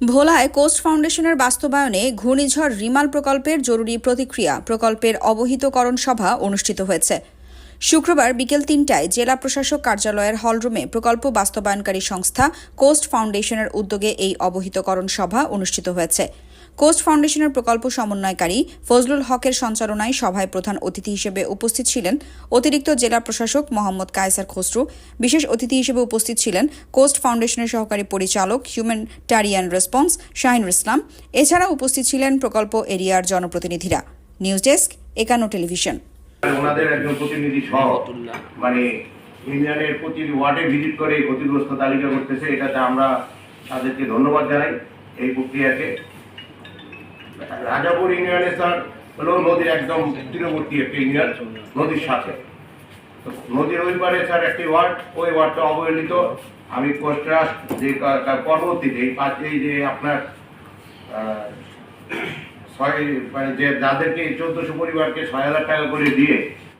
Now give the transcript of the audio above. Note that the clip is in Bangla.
ভোলায় কোস্ট ফাউন্ডেশনের বাস্তবায়নে ঘূর্ণিঝড় রিমাল প্রকল্পের জরুরি প্রতিক্রিয়া প্রকল্পের অবহিতকরণ সভা অনুষ্ঠিত হয়েছে। শুক্রবার বিকেল ৩টায় জেলা প্রশাসক কার্যালয়ের হলরুমে প্রকল্প বাস্তবায়নকারী সংস্থা কোস্ট ফাউন্ডেশনের উদ্যোগে এই অবহিতকরণ সভা অনুষ্ঠিত হয়েছে। কোস্ট ফাউন্ডেশনের প্রকল্প সমন্বয়কারী ফজলুল হকের সঞ্চালনায় সভায় প্রধান অতিথি হিসেবে উপস্থিত ছিলেন অতিরিক্ত জেলা প্রশাসক মোহাম্মদ কায়সার খসরু। বিশেষ অতিথি হিসেবে উপস্থিত ছিলেন কোস্ট ফাউন্ডেশনের সহকারী পরিচালক হিউম্যানিটারিয়ান রেসপন্স শাহিনুর ইসলাম। এছাড়া উপস্থিত ছিলেন প্রকল্প এরিয়ার জনপ্রতিনিধিরা। নিউজ ডেস্ক, একান্ন টেলিভিশন। ওনাদের একজন প্রতিনিধি সহ ইউনিয়নের প্রতিটি ওয়ার্ডে ভিজিট করে ক্ষতিগ্রস্ত তালিকা করতেছে। এটাতে আমরা তাদেরকে ধন্যবাদ জানাই। এই প্রক্রিয়াকে রাজাপুর ইউনিয়নে স্যার হলো নদীর একদম তীরবর্তী একটি ইউনিয়ন, নদীর সাথে। তো নদীর ওই পারে স্যার একটি ওয়ার্ড, ওই ওয়ার্ডটা অবহেলিত। আমি কোস্ট ট্রাস্ট যে পরবর্তীতে এই যে আপনার মানে যে যাদেরকে 1400 পরিবারকে ৬,০০০ টাকা করে দিয়ে